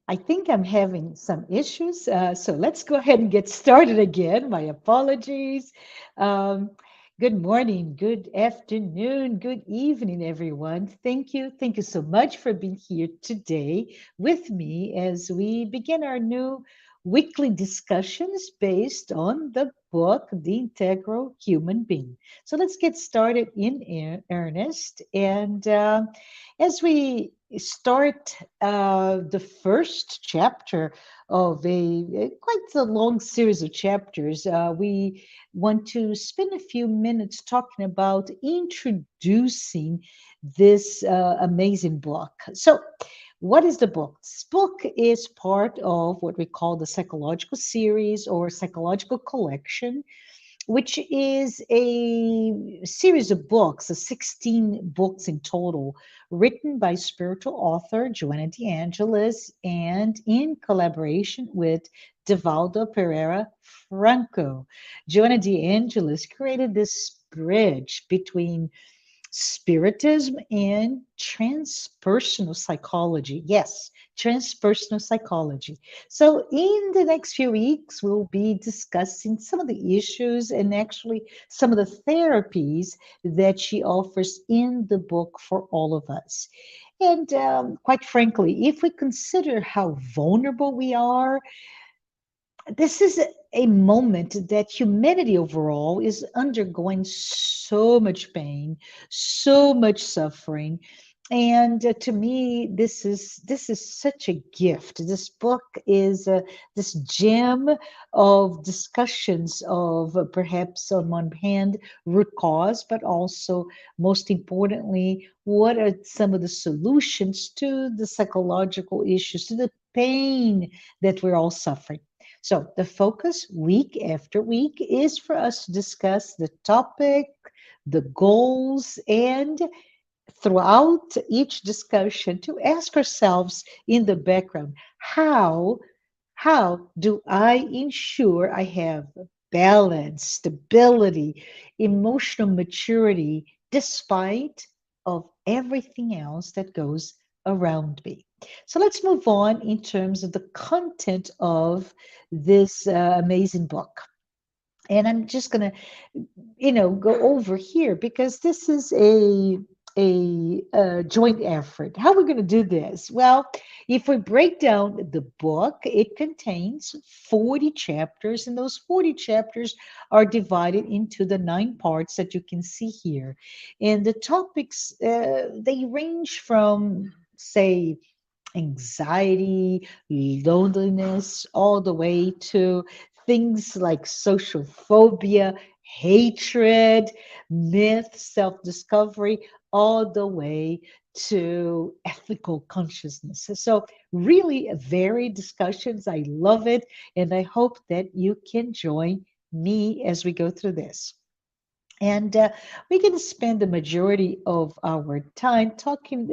I think I'm having some issues, so let's go ahead and get started again. My apologies. Um, Good morning, good afternoon, good evening, everyone. Thank you so much for being here today with me as we begin our new weekly discussions based on the book, The Integral Human Being. So let's get started in earnest. And as we start the first chapter of a quite a long series of chapters, we want to spend a few minutes talking about introducing this amazing book. So, what is the book? This book is part of what we call the psychological series or psychological collection, which is a series of books, 16 books in total, written by spiritual author Joanna de Angelis and in collaboration with Divaldo Franco. Joanna de Angelis created this bridge between Spiritism and transpersonal psychology. Yes, transpersonal psychology. So, in the next few weeks, we'll be discussing some of the issues and actually some of the therapies that she offers in the book for all of us. And quite frankly, if we consider how vulnerable we are, this is a moment that humanity overall is undergoing so much pain, so much suffering. And to me, this is such a gift. This book is this gem of discussions of perhaps on one hand root cause, but also most importantly, what are some of the solutions to the psychological issues, to the pain that we're all suffering. So, the focus week after week is for us to discuss the topic, the goals, and throughout each discussion to ask ourselves in the background, how do I ensure I have balance, stability, emotional maturity despite of everything else that goes around me? So let's move on in terms of the content of this amazing book. And I'm just going to go over here because this is a joint effort. How are we going to do this? Well, if we break down the book, it contains 40 chapters, and those 40 chapters are divided into the 9 parts that you can see here. And the topics, they range from, say, anxiety, loneliness, all the way to things like social phobia, hatred, myth, self discovery, all the way to ethical consciousness. So, really varied discussions. I love it. And I hope that you can join me as we go through this. And we're going to spend the majority of our time talking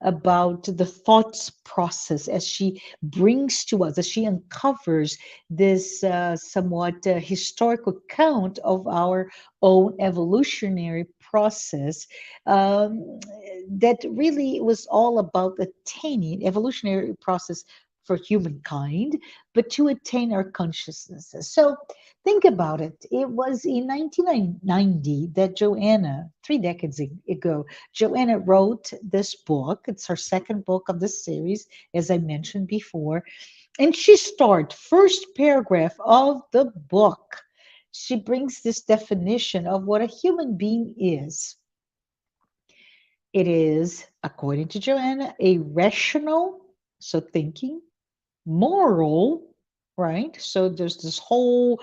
about the thoughts process as she brings to us, as she uncovers this somewhat historical account of our own evolutionary process that really was all about attaining evolutionary process for humankind, but to attain our consciousnesses. So think about it. It was in 1990 that Joanna, 3 decades ago, Joanna wrote this book. It's her second book of this series, as I mentioned before. And she starts, first paragraph of the book. She brings this definition of what a human being is. It is, according to Joanna, a rational, so thinking, moral, right? So there's this whole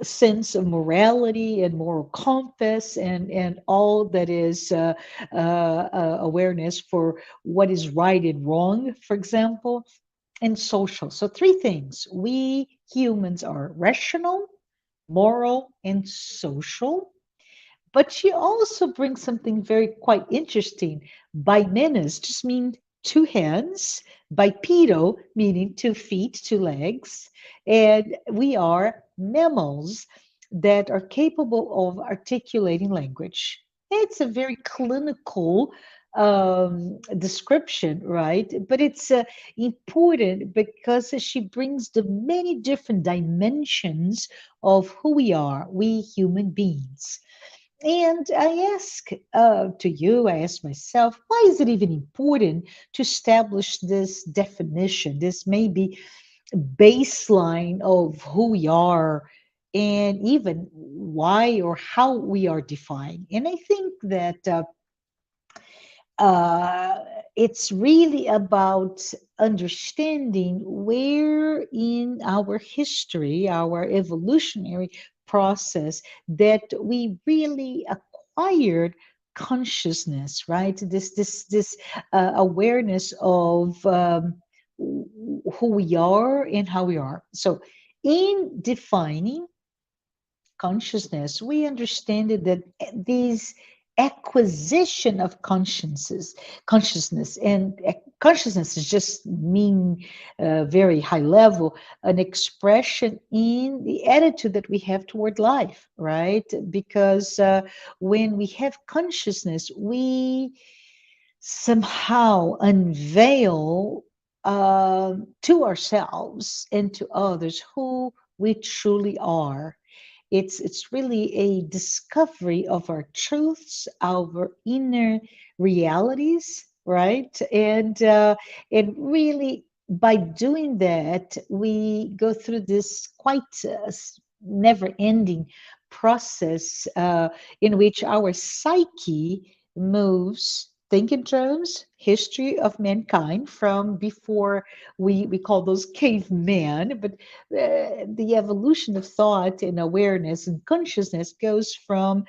sense of morality and moral compass and all that is awareness for what is right and wrong, for example, and social. So three things. We humans are rational, moral, and social. But she also brings something very quite interesting. Bimenes just mean two hands, bipedal meaning 2 feet, 2 legs, and we are mammals that are capable of articulating language. It's a very clinical description, right? But it's important because she brings the many different dimensions of who we are, we human beings. And I ask to you, I ask myself, why is it even important to establish this definition, this maybe baseline of who we are, and even why or how we are defined? And I think that uh, it's really about understanding where in our history, our evolutionary process, that we really acquired consciousness, right? This awareness of who we are and how we are. So, in defining consciousness, we understand it that these acquisition of consciousness, and consciousness is just mean very high level, an expression in the attitude that we have toward life, right? Because when we have consciousness, we somehow unveil to ourselves and to others who we truly are. It's really a discovery of our truths, our inner realities, right? And really, by doing that, we go through this quite never-ending process in which our psyche moves. Think in terms history of mankind from before we call those cavemen, but the evolution of thought and awareness and consciousness goes from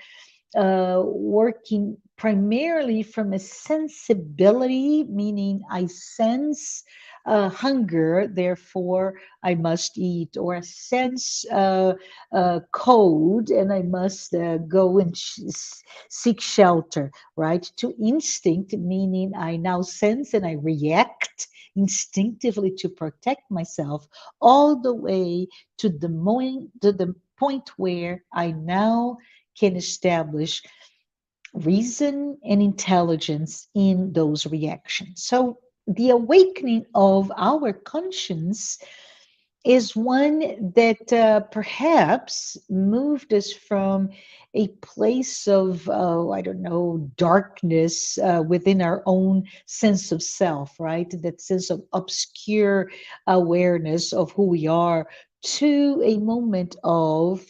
working primarily from a sensibility, meaning I sense hunger, therefore I must eat, or a sense cold, and I must go and seek shelter, right? To instinct, meaning I now sense and I react instinctively to protect myself, all the way to the point where I now can establish reason and intelligence in those reactions. So, the awakening of our conscience is one that perhaps moved us from a place of, I don't know, darkness within our own sense of self, right? That sense of obscure awareness of who we are, to a moment of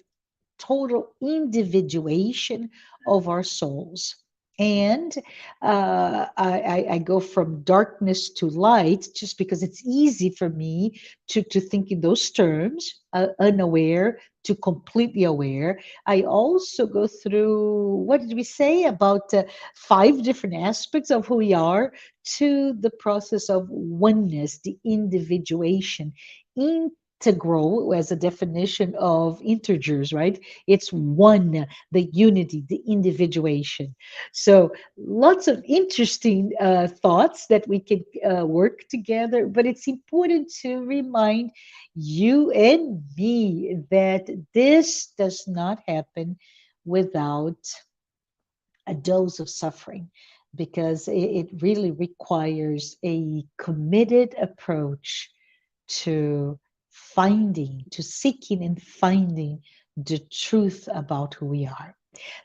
total individuation of our souls. And I go from darkness to light just because it's easy for me to think in those terms, unaware to completely aware. I also go through, what did we say, about five different aspects of who we are, to the process of oneness, the individuation, integral as a definition of integers, right? It's one, the unity, the individuation. So lots of interesting thoughts that we can work together, but it's important to remind you and me that this does not happen without a dose of suffering, because it really requires a committed approach to to seeking and finding the truth about who we are.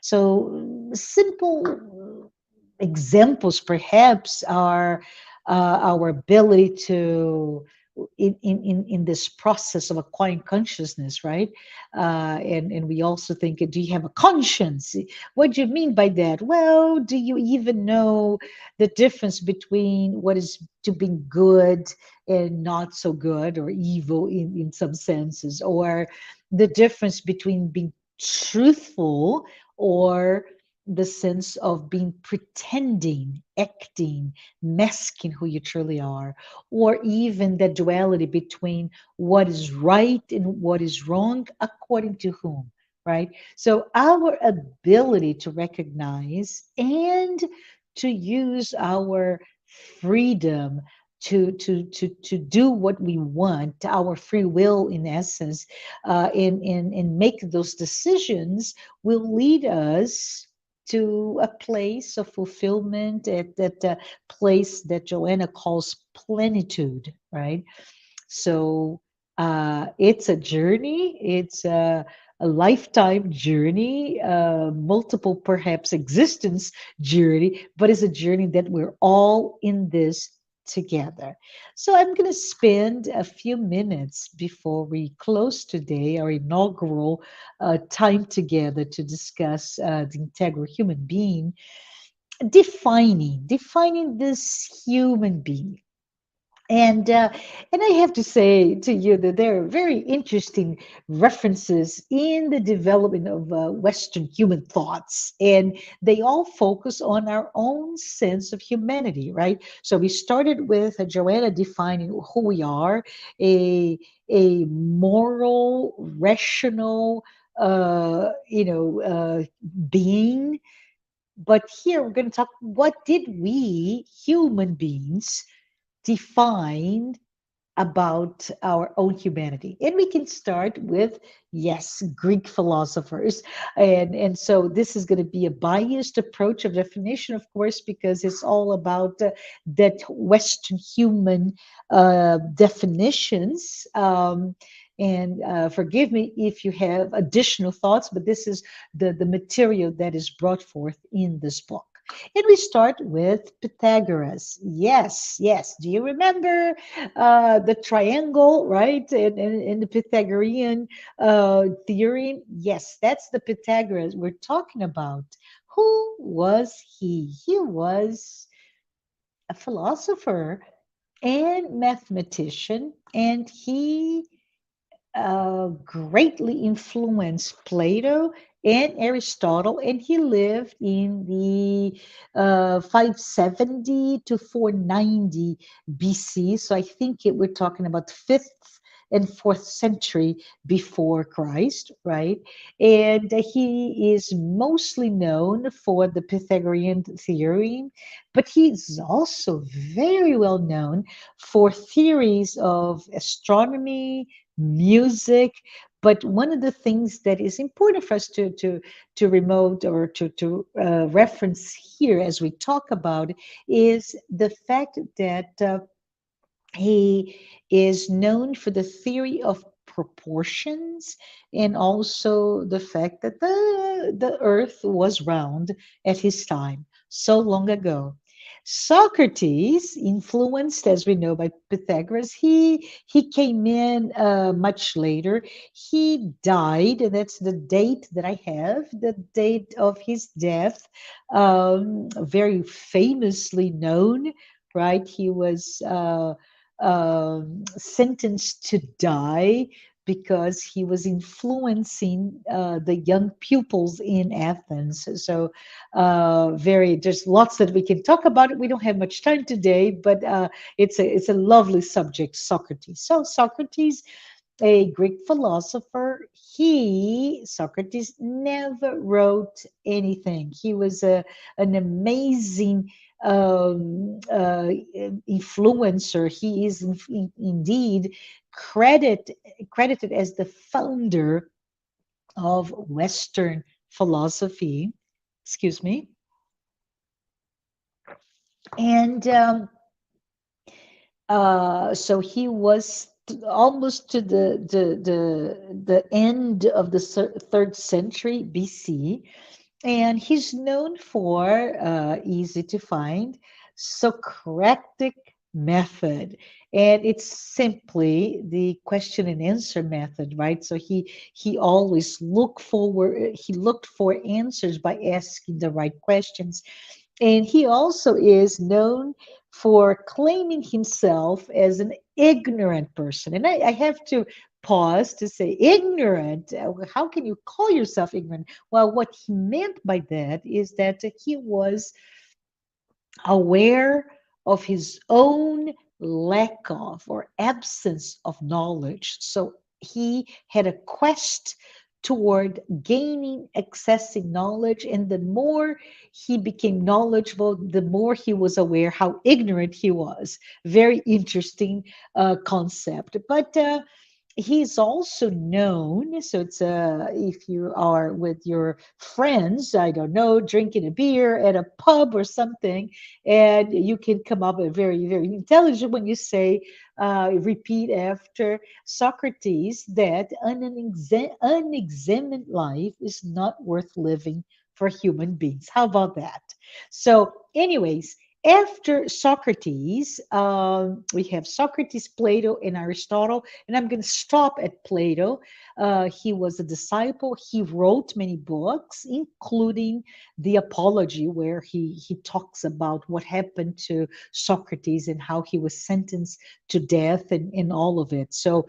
So, simple examples perhaps are our ability to, in this process of acquiring consciousness, right? And we also think, do you have a conscience? What do you mean by that? Well, do you even know the difference between what is to be good and not so good, or evil in some senses, or the difference between being truthful, or the sense of being pretending, acting, masking who you truly are, or even the duality between what is right and what is wrong, according to whom, right? So, our ability to recognize and to use our freedom to do what we want, our free will in essence, and make those decisions will lead us to a place of fulfillment, at that place that Joanna calls plenitude, right? So it's a journey, it's a lifetime journey, multiple perhaps existence journey, but it's a journey that we're all in this together. So I'm going to spend a few minutes before we close today, our inaugural time together to discuss the integral human being, defining this human being. And and I have to say to you that there are very interesting references in the development of Western human thoughts, and they all focus on our own sense of humanity, right? So we started with Joanna defining who we are, a moral, rational, being. But here we're going to talk. What did we human beings define about our own humanity? And we can start with, yes, Greek philosophers. And so this is going to be a biased approach of definition, of course, because it's all about that Western human definitions. And forgive me if you have additional thoughts, but this is the material that is brought forth in this book. And we start with Pythagoras. Yes, yes. Do you remember the triangle, right? In the Pythagorean theorem? Yes, that's the Pythagoras we're talking about. Who was he? He was a philosopher and mathematician, and he greatly influenced Plato and Aristotle, and he lived in the 570 to 490 BC. So I think we're talking about fifth and fourth century before Christ, right? And he is mostly known for the Pythagorean theorem, but he's also very well known for theories of astronomy, music. But one of the things that is important for us to remote or to reference here as we talk about is the fact that he is known for the theory of proportions, and also the fact that the earth was round at his time so long ago. Socrates, influenced, as we know, by Pythagoras, he came in much later. He died, and that's the date that I have, the date of his death, very famously known, right? He was sentenced to die because he was influencing the young pupils in Athens. So, there's lots that we can talk about. We don't have much time today, but it's a lovely subject, Socrates. So, Socrates, a Greek philosopher, Socrates, never wrote anything. He was an amazing influencer. He is indeed credited as the founder of Western philosophy. Excuse me. And so he was almost to the end of the third century BC, and he's known for easy to find Socratic method, and it's simply the question and answer method, right? So he always looked for answers by asking the right questions, and he also is known for claiming himself as an ignorant person. And I have to pause to say, ignorant. How can you call yourself ignorant? Well, what he meant by that is that he was aware of his own lack of or absence of knowledge. So he had a quest toward gaining, accessing knowledge. And the more he became knowledgeable, the more he was aware how ignorant he was. Very interesting concept. But He's also known, so it's if you are with your friends, I don't know, drinking a beer at a pub or something, and you can come up with very, very intelligent when you say, repeat after Socrates, that unexamined life is not worth living for human beings. How about that? So, anyways, after Socrates, we have Socrates, Plato, and Aristotle. And I'm going to stop at Plato. He was a disciple. He wrote many books, including the Apology, where he talks about what happened to Socrates and how he was sentenced to death and all of it. So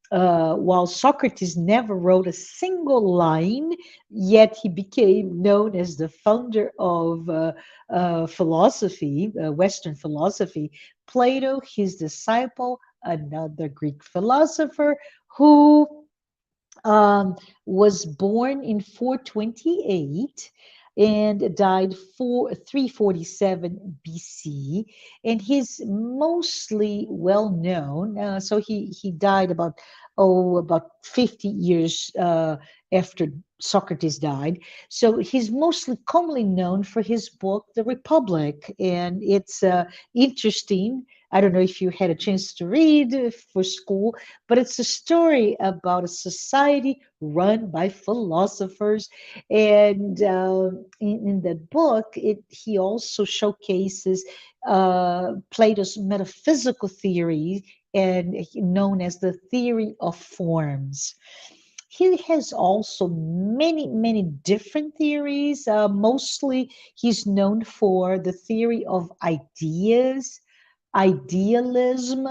while Socrates never wrote a single line, yet he became known as the founder of philosophy, Western philosophy. Plato, his disciple, another Greek philosopher who was born in 428 and died 347 BC. And he's mostly well known. So he died about 50 years after Socrates died. So he's mostly commonly known for his book, The Republic. And it's interesting. I don't know if you had a chance to read for school, but it's a story about a society run by philosophers. And in the book, he also showcases Plato's metaphysical theory, and known as the theory of forms. He has also many, many different theories. Mostly, he's known for the theory of ideas, idealism,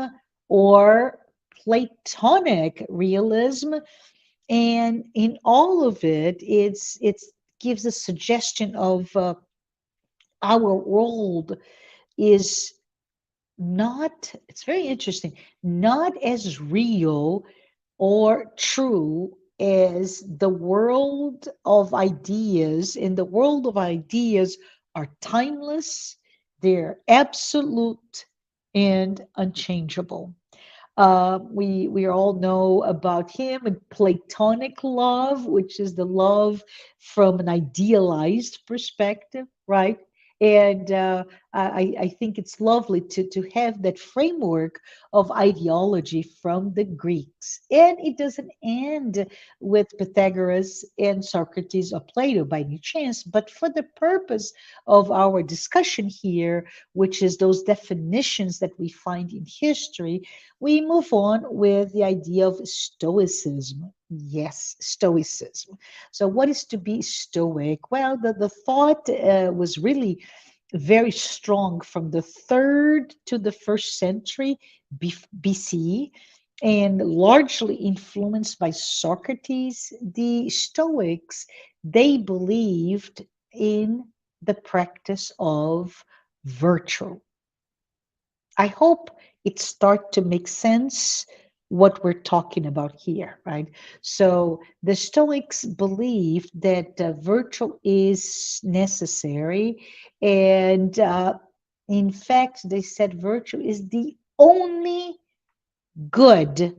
or Platonic realism. And in all of it, it gives a suggestion of our world is not, it's very interesting, not as real or true as the world of ideas. And the world of ideas are timeless, they're absolute and unchangeable. We all know about him and Platonic love, which is the love from an idealized perspective, right? And I think it's lovely to have that framework of ideology from the Greeks. And it doesn't end with Pythagoras and Socrates or Plato by any chance, but for the purpose of our discussion here, which is those definitions that we find in history, we move on with the idea of Stoicism. Yes, Stoicism. So, what is to be Stoic? Well, the thought was really very strong from the third to the first century BC, and largely influenced by Socrates. The Stoics, they believed in the practice of virtue. I hope it start to make sense what we're talking about here, right? So the Stoics believed that virtue is necessary, and in fact, they said virtue is the only good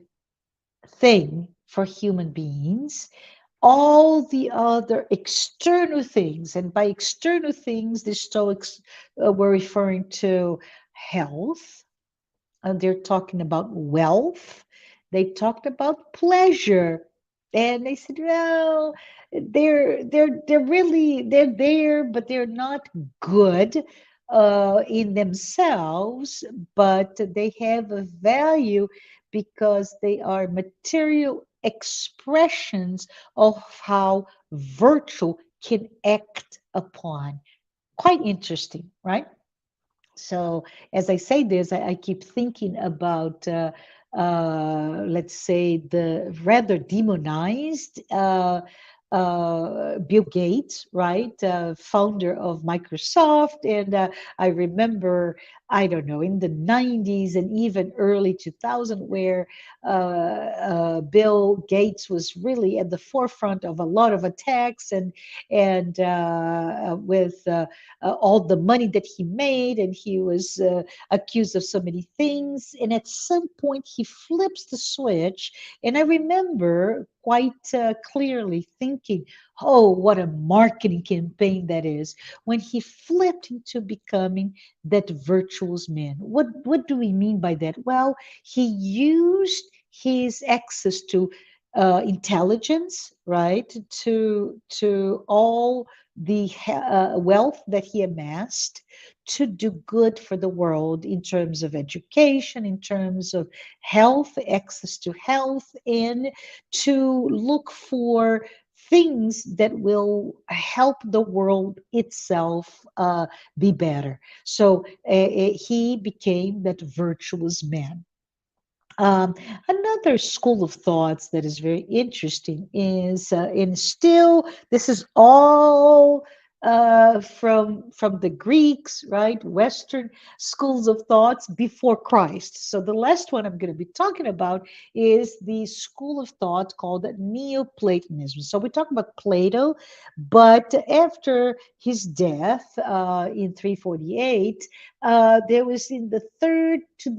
thing for human beings. All the other external things, and by external things, the Stoics were referring to health, they're talking about wealth. They talked about pleasure, and they said, "Well, they're there, but they're not good in themselves. But they have a value because they are material expressions of how virtue can act upon." Quite interesting, right? So as I say this, I keep thinking about, let's say, the rather demonized Bill Gates, right? Founder of Microsoft. And I remember I don't know, in the 90s and even early 2000, where Bill Gates was really at the forefront of a lot of attacks, and with all the money that he made, and he was accused of so many things. And at some point, he flips the switch, and I remember quite clearly thinking, "Oh, what a marketing campaign that is!" When he flipped into becoming that virtuous man. What do we mean by that? Well, he used his access to intelligence, right, to all the wealth that he amassed to do good for the world in terms of education, in terms of health, access to health, and to look for things that will help the world itself be better. So he became that virtuous man. Um, Another school of thoughts that is very interesting is, and still, this is all from the Greeks, right? Western schools of thoughts before Christ. So the last one I'm going to be talking about is the school of thought called Neoplatonism. So we talk about Plato, but after his death in 348, there was in the third to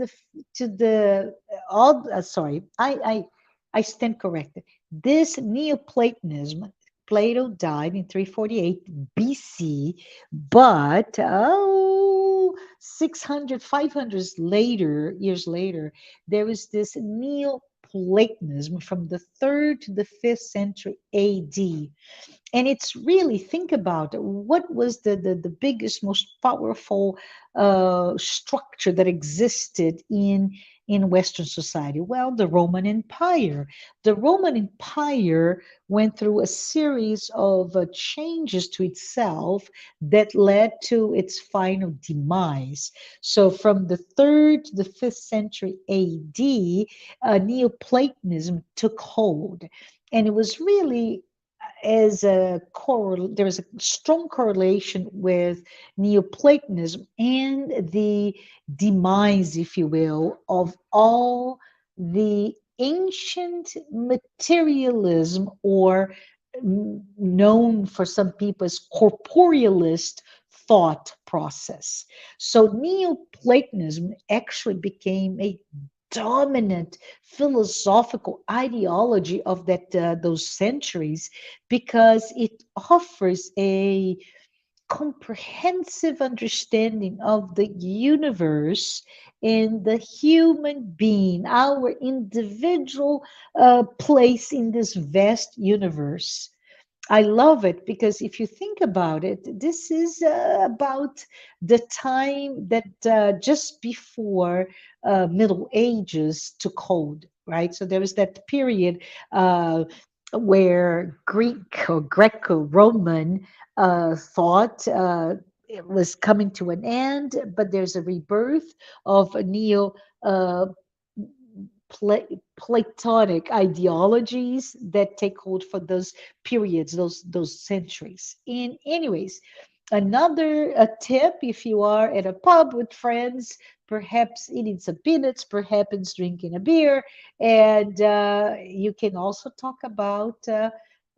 the all sorry, I stand corrected. This Neoplatonism, Plato died in 348 BC, but 600, 500 later, years later, there was this Neoplatonism from the third to the fifth century AD. And it's really, think about it, what was the biggest, most powerful structure that existed in Western society? Well, the Roman Empire. The Roman Empire went through a series of changes to itself that led to its final demise. So from the third to the fifth century AD, Neoplatonism took hold. And it was really as there is a strong correlation with Neoplatonism and the demise, if you will, of all the ancient materialism, or known for some people as corporealist thought process. So Neoplatonism actually became a dominant philosophical ideology of that those centuries, because it offers a comprehensive understanding of the universe and the human being, our individual place in this vast universe. I love it because if you think about it, this is about the time that just before Middle Ages took hold, right? So there was that period where Greek or Greco-Roman thought it was coming to an end, but there's a rebirth of a neo uh, Platonic ideologies that take hold for those periods, those centuries. And anyways, another tip: if you are at a pub with friends, perhaps eating some peanuts, perhaps drinking a beer, and you can also talk about.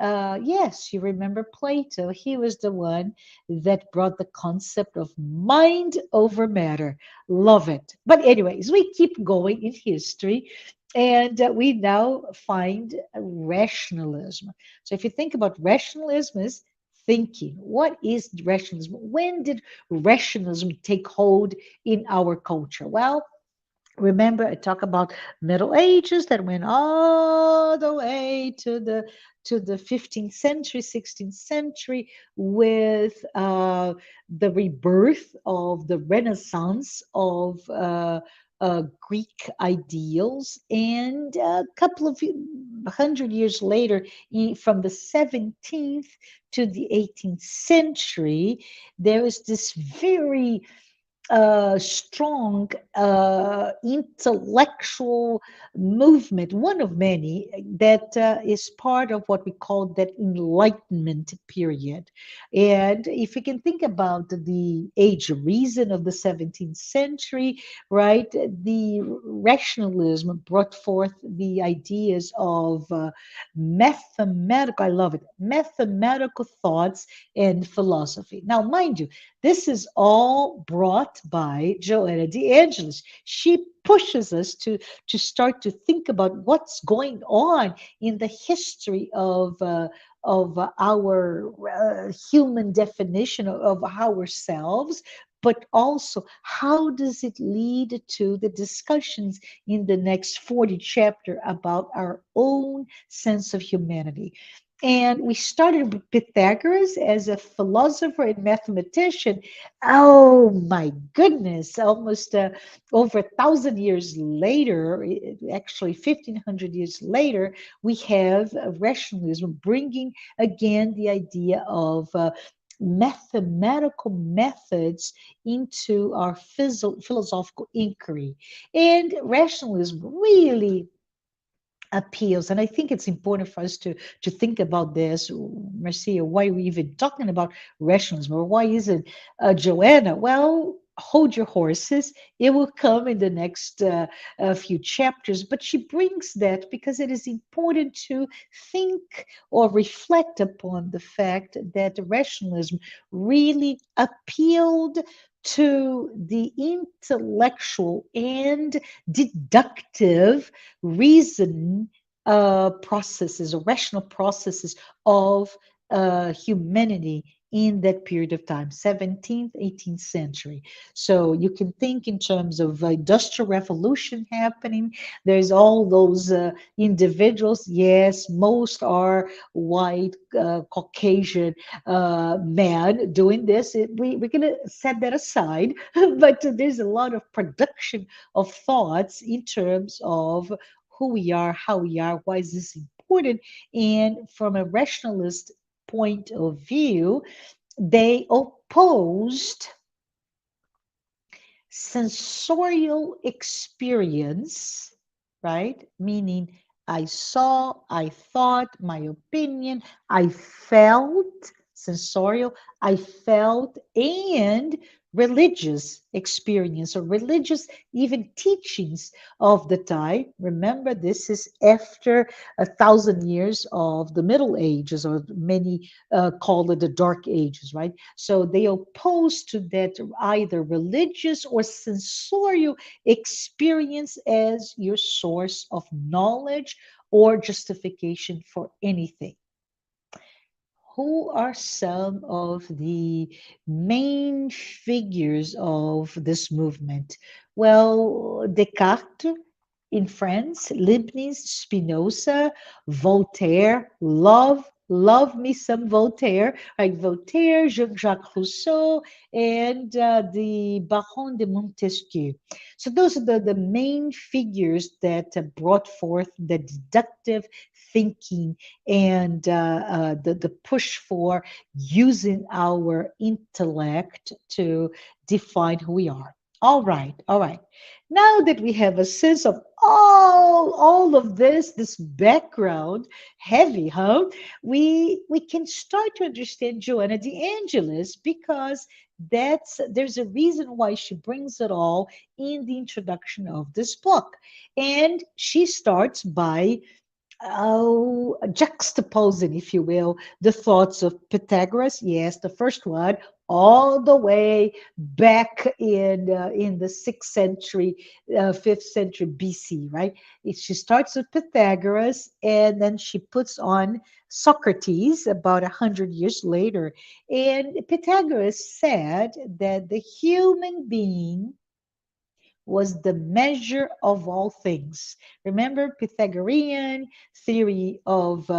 Yes, you remember Plato. He was the one that brought the concept of mind over matter. Love it. But, anyways, we keep going in history, and we now find rationalism. So, if you think about rationalism, is thinking. What is rationalism? When did rationalism take hold in our culture? Well, remember, I talk about Middle Ages that went all the way to the 15th century, 16th century, with the rebirth of the Renaissance of Greek ideals, and a couple of hundred years later, from the 17th to the 18th century, there is this very strong intellectual movement, one of many, that is part of what we call that Enlightenment period. And if we can think about the age of reason of the 17th century, right, the rationalism brought forth the ideas of mathematical, I love it, mathematical thoughts and philosophy. Now, mind you, this is all brought by Joanna de Angelis. She pushes us to start to think about what's going on in the history of our human definition of ourselves, but also how does it lead to the discussions in the next 40 chapter about our own sense of humanity. And we started with Pythagoras as a philosopher and mathematician. Oh my goodness, almost over 1,000 years later, actually 1,500 years later, we have rationalism bringing again the idea of mathematical methods into our philosophical inquiry. And rationalism really appeals. And I think it's important for us to think about this, Marcia, why are we even talking about rationalism, or why is it Joanna? Well, hold your horses. It will come in the next few chapters, but she brings that because it is important to think or reflect upon the fact that rationalism really appealed to the intellectual and deductive reason processes or rational processes of humanity in that period of time, 17th, 18th century. So you can think in terms of industrial revolution happening. There's all those individuals. Yes, most are white, Caucasian men doing this. We're going to set that aside, but there's a lot of production of thoughts in terms of who we are, how we are, why is this important? And from a rationalist point of view, they opposed sensorial experience, right? Meaning I saw, I thought, my opinion, I felt sensorial, I felt, and religious experience or religious even teachings of the time. Remember, this is after 1,000 years of the Middle Ages, or many call it the Dark Ages, right? So they oppose to that either religious or sensorial experience as your source of knowledge or justification for anything. Who are some of the main figures of this movement? Well, Descartes in France, Leibniz, Spinoza, Voltaire, love me some Voltaire, like Voltaire, Jean-Jacques Rousseau, and the Baron de Montesquieu. So those are the main figures that brought forth the deductive thinking and the push for using our intellect to define who we are. All right, all right. Now that we have a sense of all of this background, heavy, huh? We can start to understand Joanna de Angelis, because there's a reason why she brings it all in the introduction of this book. And she starts by juxtaposing, if you will, the thoughts of Pythagoras. Yes, the first one, all the way back in the 6th century, 5th century BC, right? She starts with Pythagoras, and then she puts on Socrates about 100 years later. And Pythagoras said that the human being was the measure of all things. Remember Pythagorean theory of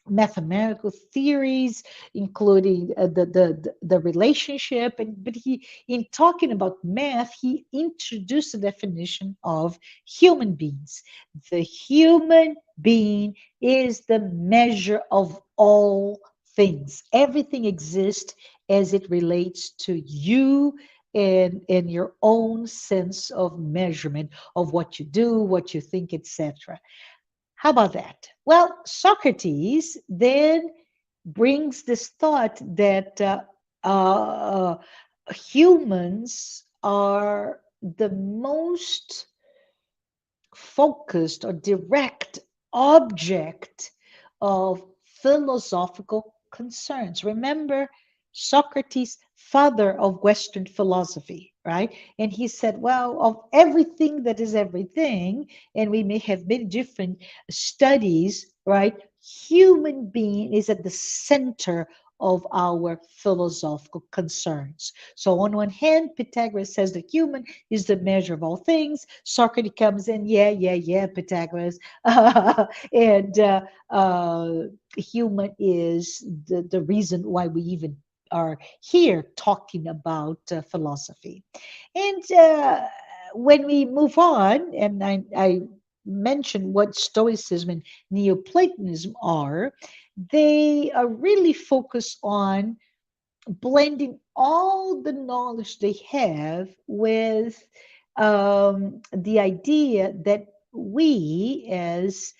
mathematical theories, including the relationship. And but he, in talking about math, he introduced the definition of human beings. The human being is the measure of all things. Everything exists as it relates to you and your own sense of measurement of what you do, what you think, etc. How about that? Well, Socrates then brings this thought that uh, humans are the most focused or direct object of philosophical concerns. Remember, Socrates, father of Western philosophy, right? And he said, well, of everything that is everything, and we may have many different studies, right? Human being is at the center of our philosophical concerns. So, on one hand, Pythagoras says that human is the measure of all things. Socrates comes in, yeah, Pythagoras. And human is the reason why we even are here talking about philosophy. And when we move on, and I mentioned what Stoicism and Neoplatonism are, they are really focused on blending all the knowledge they have with the idea that we as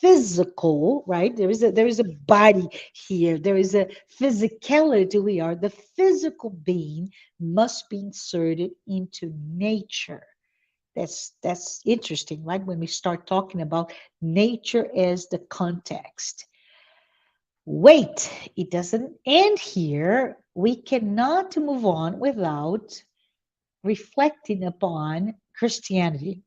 physical, right, there is a body here, there is a physicality, we are the physical being must be inserted into nature. That's interesting, right, when we start talking about nature as the context. Wait, it doesn't end here. We cannot move on without reflecting upon Christianity.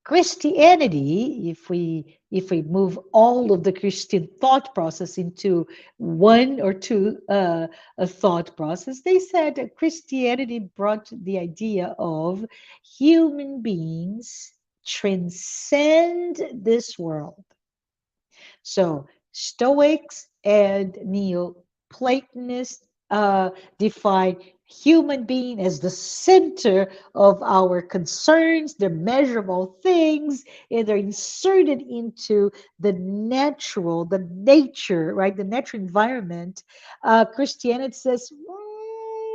Christianity, if we move all of the Christian thought process into one or two a thought process, they said that Christianity brought the idea of human beings transcend this world. So Stoics and Neoplatonists define human being as the center of our concerns, the measurable things, and they're inserted into the natural, the nature, right? The natural environment. Christianity says,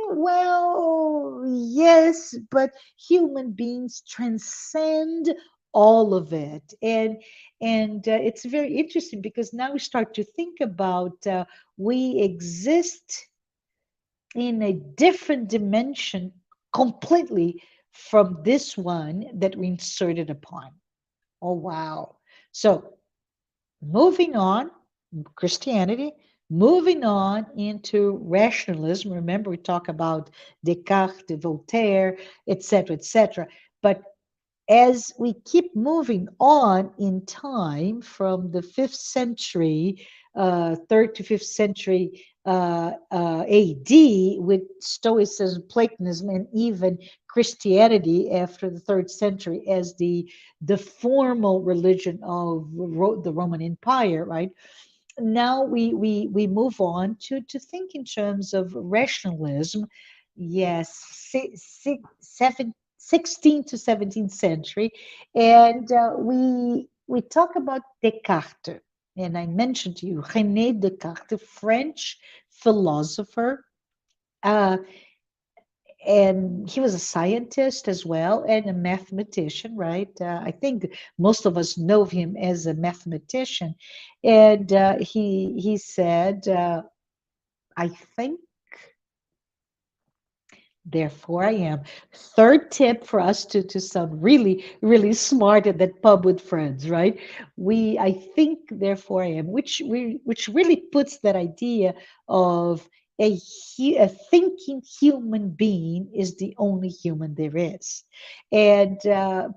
well, yes, but human beings transcend all of it. And it's very interesting because now we start to think about we exist in a different dimension completely from this one that we inserted upon. Oh, wow. So moving on, Christianity, moving on into rationalism. Remember, we talk about Descartes, Voltaire, etc., etc. But as we keep moving on in time from the 5th century, 3rd to 5th century AD, with Stoicism, Platonism, and even Christianity after the 3rd century as the formal religion of the Roman Empire, right? Now we move on to think in terms of rationalism. Yes, 16th to 17th century, and we talk about Descartes, and I mentioned to you René Descartes, French philosopher. Uh, and he was a scientist as well and a mathematician, right? I think most of us know him as a mathematician, and he said, "I think, therefore I am." Third tip for us to sound really, really smart at that pub with friends, right? I think, therefore I am, which really puts that idea of a thinking human being is the only human there is. And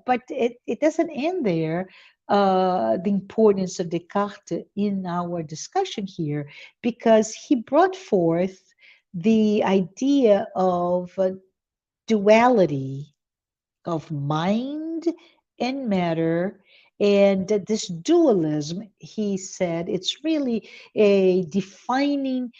but it doesn't end there. The importance of Descartes in our discussion here, because he brought forth the idea of duality of mind and matter. And this dualism, he said, it's really a defining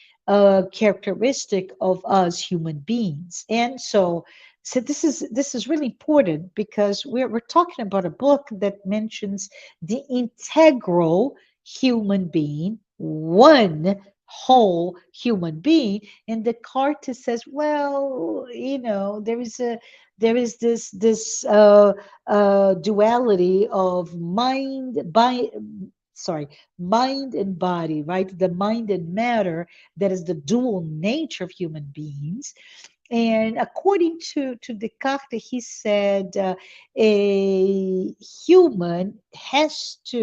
characteristic of us human beings. And so this is really important because we're talking about a book that mentions the integral human being, one whole human being. And Descartes says, well, there is this duality of mind and body, right? The mind and matter, that is the dual nature of human beings. And according to Descartes, he said a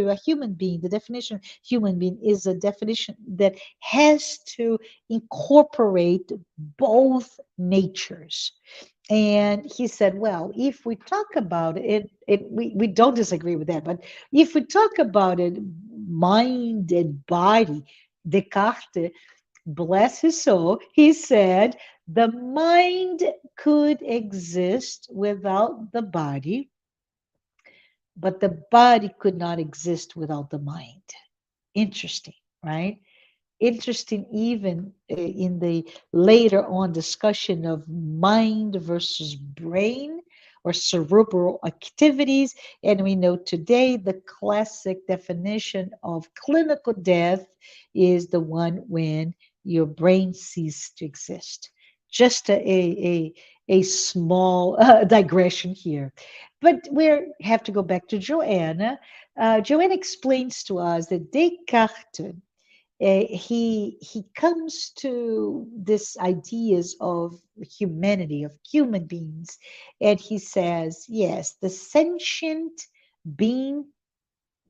a human being, the definition of human being is a definition that has to incorporate both natures. And he said, well, if we talk about we don't disagree with that, but if we talk about it, mind and body, Descartes, bless his soul, he said the mind could exist without the body, but the body could not exist without the mind. Interesting, right? Interesting, even in the later on discussion of mind versus brain or cerebral activities. And we know today the classic definition of clinical death is the one when your brain ceases to exist. Just a small digression here. But we have to go back to Joanna. Joanna explains to us that Descartes, he comes to this ideas of humanity, of human beings, and he says, yes, the sentient being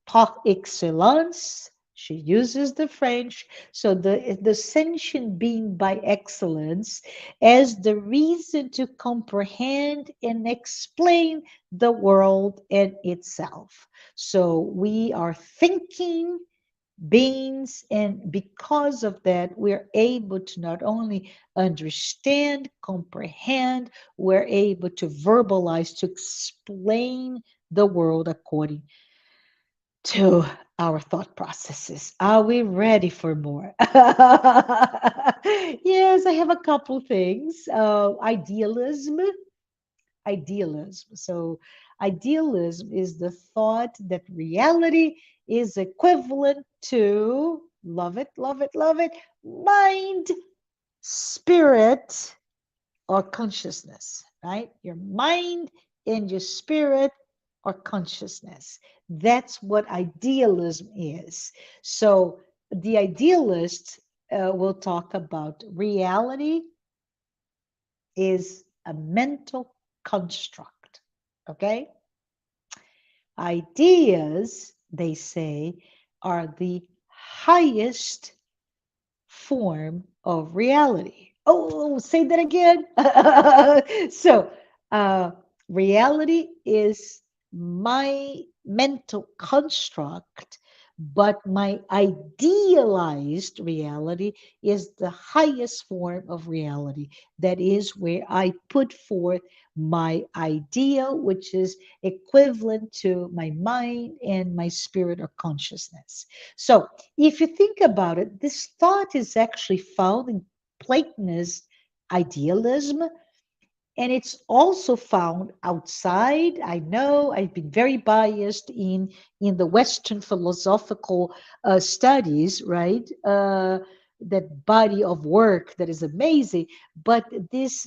par excellence. She uses the French, so the sentient being by excellence as the reason to comprehend and explain the world and itself. So we are thinking beings, and because of that we're able to not only understand, comprehend, we're able to verbalize, to explain the world according to our thought processes. Are we ready for more? Yes, I have a couple things. Idealism. So, idealism is the thought that reality is equivalent to, love it, love it, love it, mind, spirit, or consciousness, right? Your mind and your spirit or consciousness. That's what idealism is. So, the idealist will talk about reality is a mental construct. Okay? Ideas, they say, are the highest form of reality. Oh, say that again. So, uh, reality is my mental construct, but my idealized reality is the highest form of reality. That is where I put forth my ideal, which is equivalent to my mind and my spirit or consciousness. So, if you think about it, this thought is actually found in Platonist idealism, and it's also found outside. I know I've been very biased in the Western philosophical studies, right? That body of work that is amazing, but this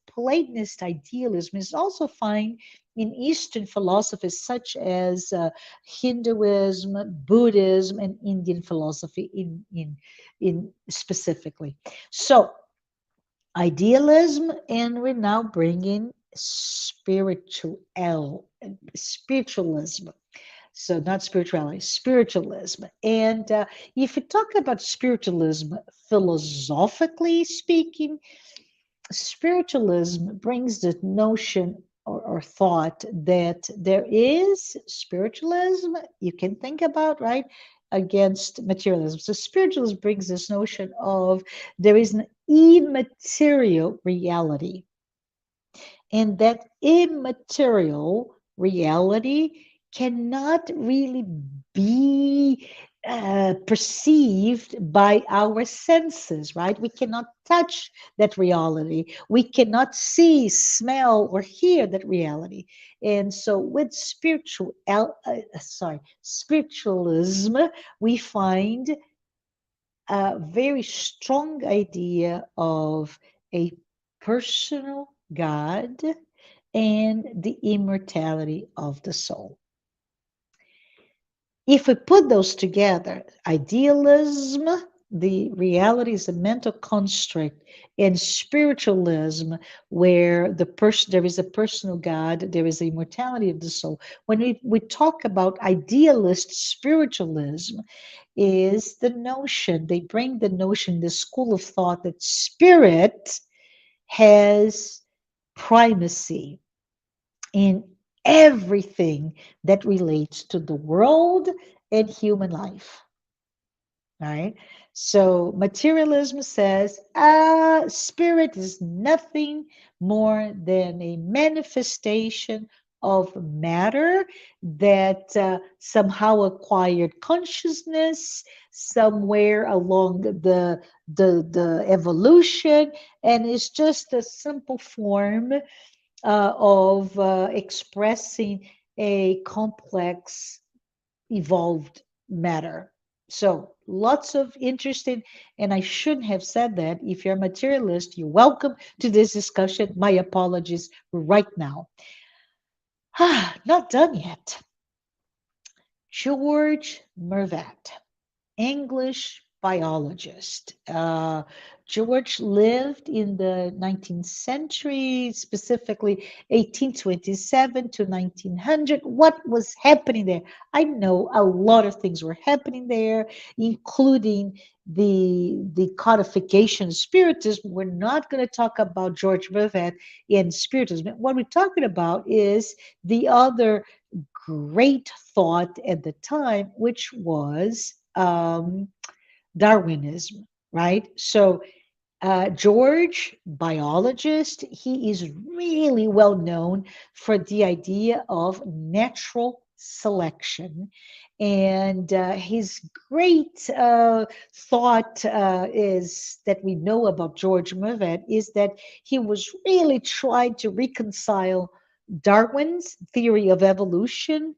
Platonist idealism is also found in Eastern philosophies such as Hinduism, Buddhism, and Indian philosophy in specifically. So idealism, and we're now bringing spiritualism. So not spirituality, spiritualism. And if you talk about spiritualism, philosophically speaking, spiritualism brings the notion or thought that there is spiritualism you can think about, right, against materialism. So spiritualism brings this notion of there is an immaterial reality, and that immaterial reality cannot really be perceived by our senses, right? We cannot touch that reality. We cannot see, smell, or hear that reality. And so, with spiritualism, we find a very strong idea of a personal God and the immortality of the soul. If we put those together, idealism, the reality is a mental construct, and spiritualism, where there is a personal God, there is a immortality of the soul. When we talk about idealist spiritualism, is the notion, they bring the notion, the school of thought that spirit has primacy in everything that relates to the world and human life. All right. So materialism says, spirit is nothing more than a manifestation of matter that somehow acquired consciousness somewhere along the evolution, and is just a simple form of expressing a complex, evolved matter. So, lots of interesting, and I shouldn't have said that. If you're a materialist, you're welcome to this discussion. My apologies right now. Not done yet. George Mervat, English biologist. George lived in the 19th century, specifically 1827 to 1900. What was happening there? I know a lot of things were happening there, including the codification of Spiritism. We're not going to talk about George Mervat in Spiritism. What we're talking about is the other great thought at the time, which was Darwinism, right? So, George, biologist, he is really well known for the idea of natural selection. And his great thought is that we know about George Mervat is that he was really trying to reconcile Darwin's theory of evolution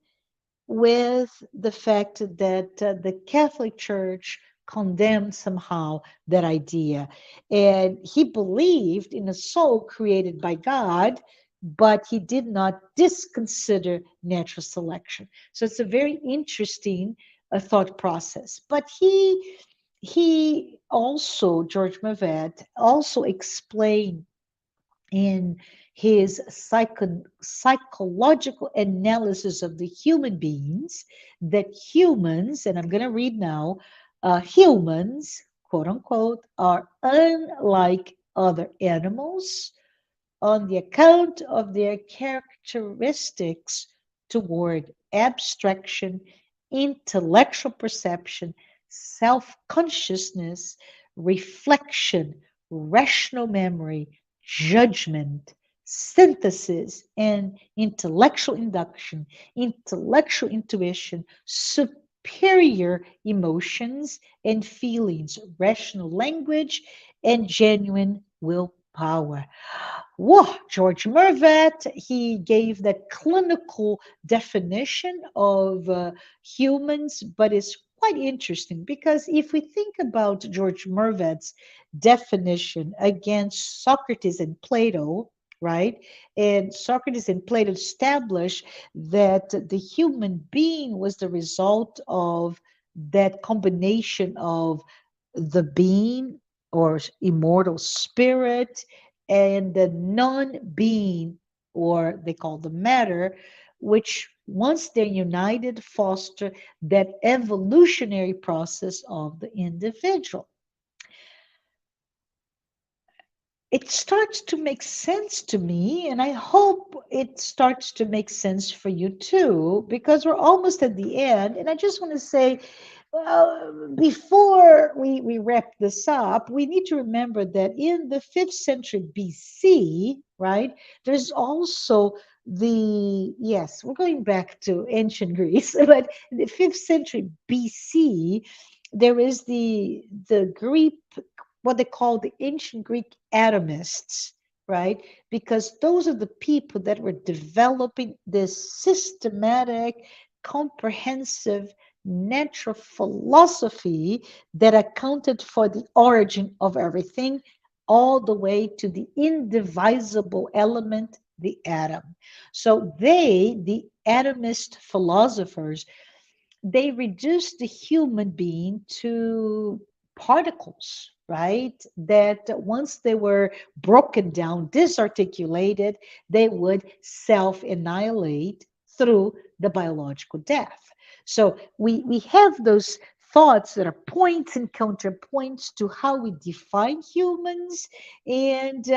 with the fact that the Catholic Church condemned somehow that idea. And he believed in a soul created by God, but he did not disconsider natural selection. So it's a very interesting thought process. But he also, George Mervat, also explained in his psychological analysis of the human beings that humans, and I'm going to read now, humans, quote unquote, are unlike other animals on the account of their characteristics toward abstraction, intellectual perception, self consciousness, reflection, rational memory, judgment, synthesis, and intellectual induction, intellectual intuition, superior emotions and feelings, rational language, and genuine willpower. Whoa, George Mervat, he gave that clinical definition of humans, but it's quite interesting because if we think about George Mervat's definition against Socrates and Plato, right? And Socrates and Plato established that the human being was the result of that combination of the being or immortal spirit and the non-being, or they call the matter, which once they're united foster that evolutionary process of the individual. It starts to make sense to me, and I hope it starts to make sense for you too, because we're almost at the end. And I just want to say, well, before we wrap this up, we need to remember that in the 5th century BC, right, there's also yes, we're going back to ancient Greece, but in the 5th century BC, there is the Greek, what they call the ancient Greek atomists, right? Because those are the people that were developing this systematic, comprehensive natural philosophy that accounted for the origin of everything, all the way to the indivisible element, the atom. So they, the atomist philosophers, they reduced the human being to particles, right? That once they were broken down, disarticulated, they would self annihilate through the biological death. So we have those thoughts that are points and counterpoints to how we define humans, and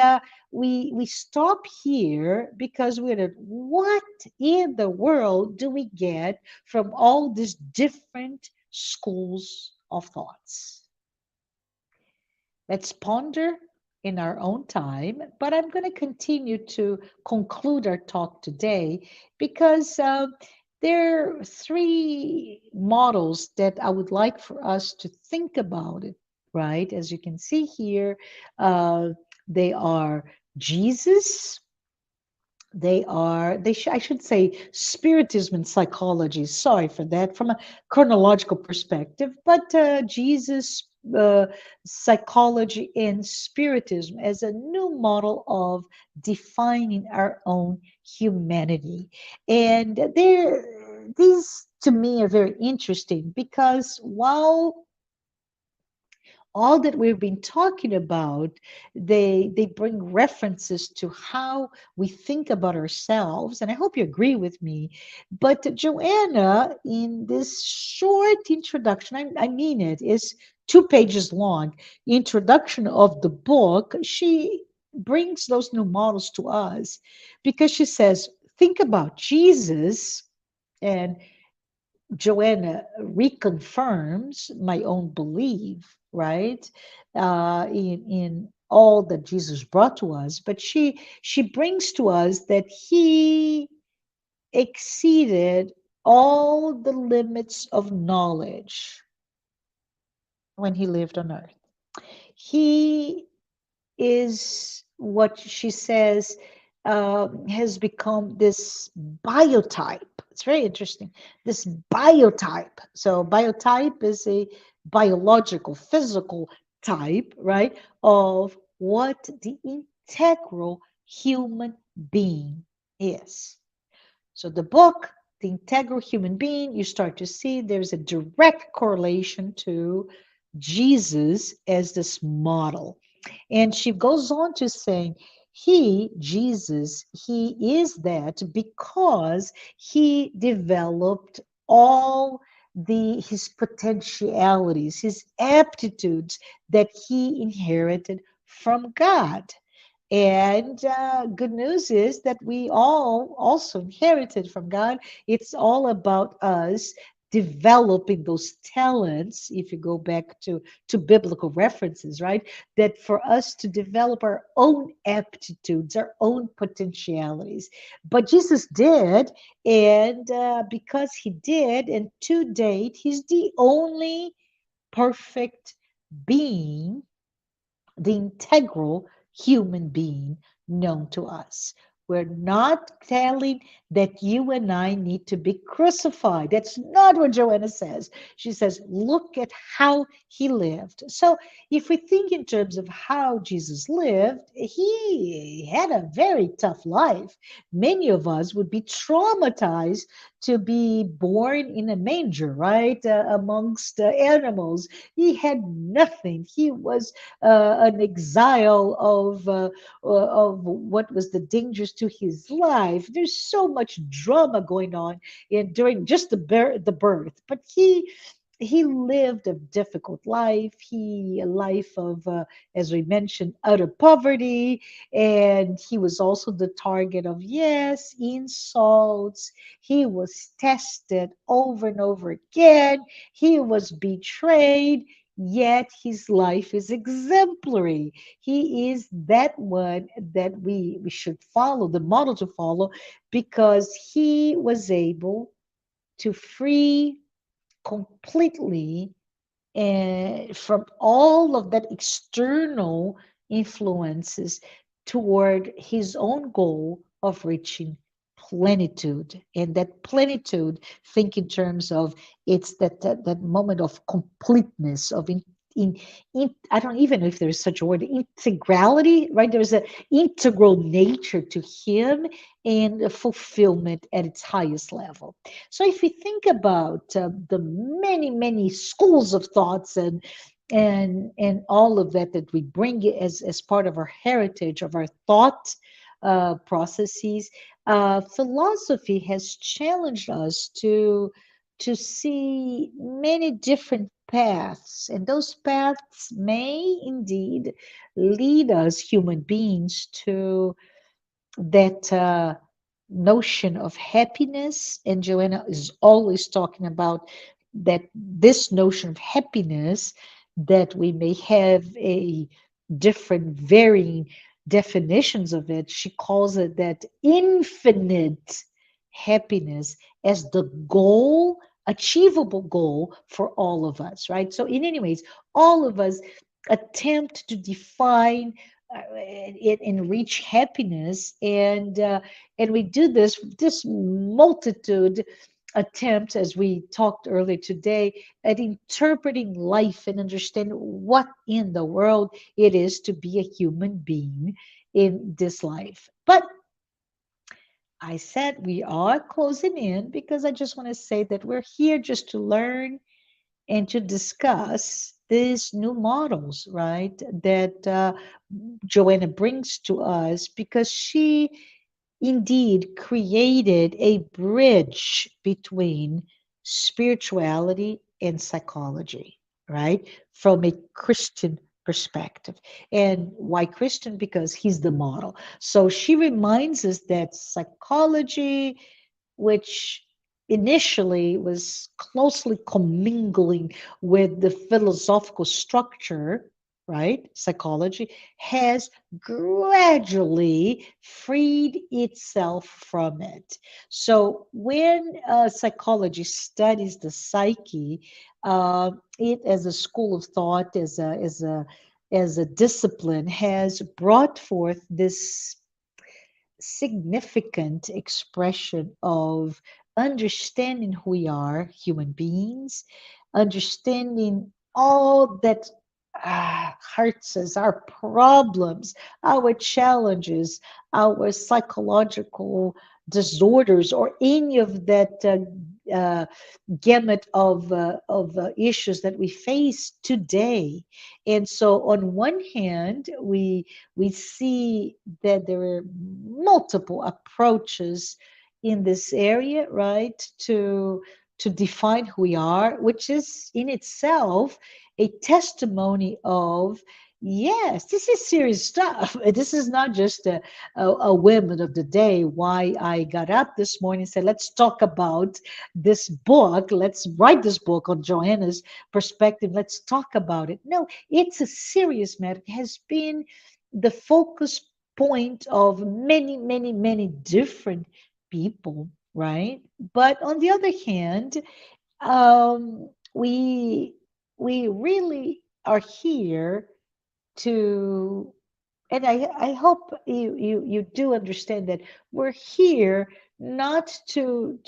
we stop here because we're at what in the world do we get from all these different schools of thoughts? Let's ponder in our own time, but I'm going to continue to conclude our talk today because there are three models that I would like for us to think about it, right? As you can see here, uh, they are Jesus, I should say spiritism and psychology. Sorry for that from a chronological perspective, but Jesus, uh, psychology and spiritism as a new model of defining our own humanity. And these to me are very interesting because while all that we've been talking about, they bring references to how we think about ourselves, and I hope you agree with me. But Joanna, in this short introduction, I mean it is 2 pages long introduction of the book, she brings those new models to us because she says, think about Jesus, and Joanna reconfirms my own belief, right? In all that Jesus brought to us, but she brings to us that he exceeded all the limits of knowledge when he lived on earth. He is what she says has become this biotype. It's very interesting. This biotype. So, biotype is a biological, physical type, right, of what the integral human being is. So, the book, The Integral Human Being, you start to see there's a direct correlation to Jesus as this model. And she goes on to saying, he, Jesus, he is that because he developed all his potentialities, his aptitudes that he inherited from God. And good news is that we all also inherited from God. It's all about us developing those talents, if you go back to biblical references, right? That for us to develop our own aptitudes, our own potentialities. But Jesus did, and because he did, and to date, he's the only perfect being, the integral human being known to us. We're not telling that you and I need to be crucified. That's not what Joanna says. She says, look at how he lived. So, if we think in terms of how Jesus lived, he had a very tough life. Many of us would be traumatized to be born in a manger, right? Amongst animals. He had nothing. He was an exile of what was the dangers to his life. There's so much drama going on during just the birth, but he lived a difficult life. A life of, as we mentioned, utter poverty, and he was also the target of yes, insults. He was tested over and over again. He was betrayed. Yet his life is exemplary. He is that one that we should follow, the model to follow, because he was able to free completely from all of that external influences toward his own goal of reaching plenitude. And that plenitude, think in terms of it's that moment of completeness, of I don't even know if there's such a word, integrality, right? There's an integral nature to him and a fulfillment at its highest level. So if we think about the many, many schools of thoughts and all of that we bring as part of our heritage, of our thought processes, philosophy has challenged us to see many different paths, and those paths may indeed lead us, human beings, to that notion of happiness. And Joanna is always talking about that this notion of happiness, that we may have a different varying definitions of it. She calls it that infinite happiness as the goal, achievable goal for all of us, right? So in any ways, all of us attempt to define and reach happiness, and we do this multitude attempt, as we talked earlier today, at interpreting life and understand what in the world it is to be a human being in this life. But I said we are closing in because I just want to say that we're here just to learn and to discuss these new models, right? That Joanna brings to us, because she indeed created a bridge between spirituality and psychology, right? From a Christian perspective. And why Christian? Because he's the model. So she reminds us that psychology, which initially was closely commingling with the philosophical structure, right? Psychology has gradually freed itself from it. So when psychology studies the psyche, it as a school of thought, as a discipline, has brought forth this significant expression of understanding who we are, human beings, understanding all that hurts us, our problems, our challenges, our psychological disorders, or any of that gamut of issues that we face today. And so, on one hand, we see that there are multiple approaches in this area, right, to define who we are, which is in itself a testimony of, yes, this is serious stuff. This is not just a whim of the day. Why I got up this morning and said, let's talk about this book. Let's write this book on Joanna's perspective. Let's talk about it. No, it's a serious matter. It has been the focus point of many, many, many different people, right? But on the other hand, we really are here to, and I hope you do understand that we're here not to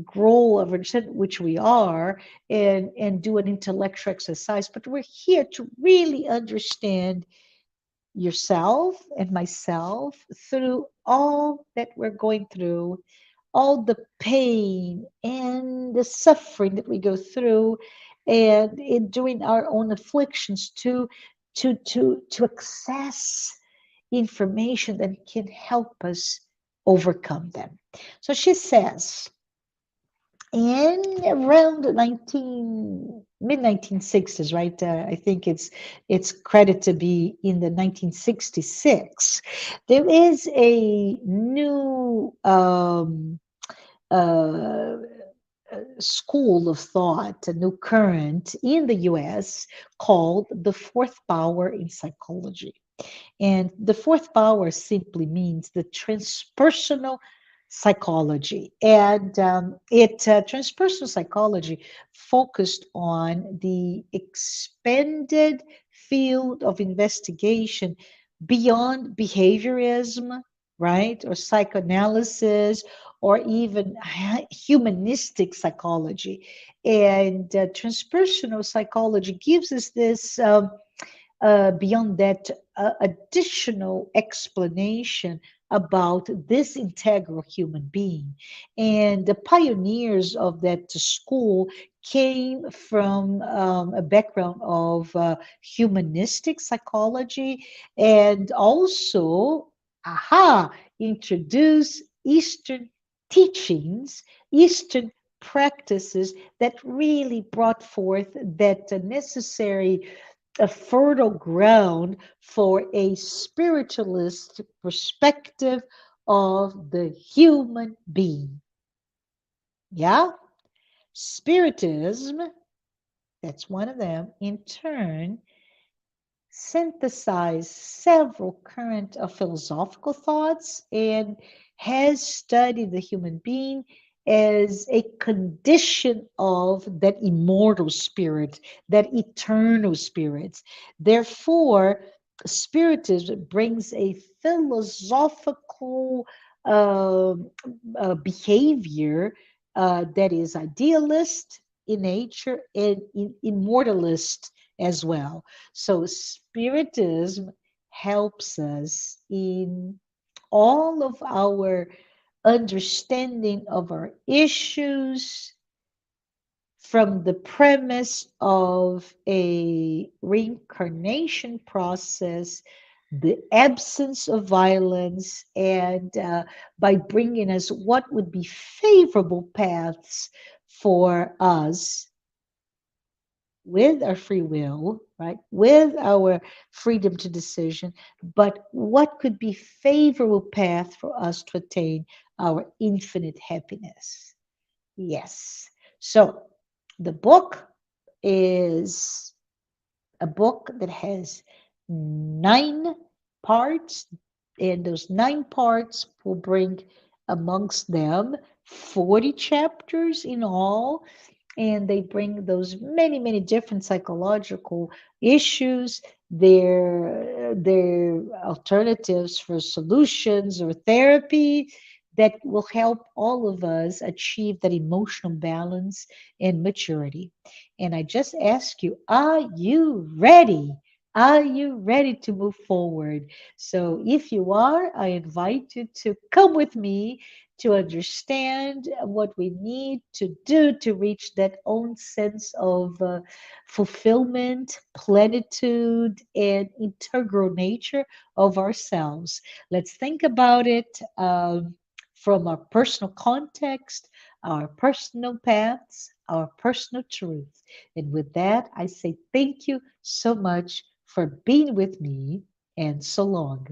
grow of understand which we are and do an intellectual exercise, but we're here to really understand yourself and myself through all that we're going through, all the pain and the suffering that we go through, and in doing our own afflictions to access information that can help us overcome them. So she says, in around 19 mid 1960s, right? I think it's credit to be in the 1966. There is a new uh, school of thought, a new current in the US called the fourth power in psychology. And the fourth power simply means the transpersonal psychology. And transpersonal psychology focused on the expanded field of investigation beyond behaviorism, right? Or psychoanalysis, or even humanistic psychology. And transpersonal psychology gives us this, beyond that, additional explanation about this integral human being. And the pioneers of that school came from a background of humanistic psychology, and also, introduce Eastern teachings, Eastern practices that really brought forth that necessary a fertile ground for a spiritualist perspective of the human being. Yeah? Spiritism, that's one of them, in turn, synthesized several current philosophical thoughts and has studied the human being as a condition of that immortal spirit, that eternal spirit. Therefore, Spiritism brings a philosophical behavior that is idealist in nature and immortalist as well. So, Spiritism helps us in all of our understanding of our issues, from the premise of a reincarnation process, the absence of violence, and by bringing us what would be favorable paths for us with our free will, right? With our freedom to decision, but what could be favorable path for us to attain our infinite happiness? Yes. So the book is a book that has 9 parts, and those 9 parts will bring amongst them 40 chapters in all, and they bring those many many different psychological issues, their alternatives for solutions or therapy that will help all of us achieve that emotional balance and maturity. And I just ask you, are you ready? Are you ready to move forward? So if you are, I invite you to come with me to understand what we need to do to reach that own sense of fulfillment, plenitude, and integral nature of ourselves. Let's think about it from our personal context, our personal paths, our personal truth. And with that, I say thank you so much for being with me, and so long.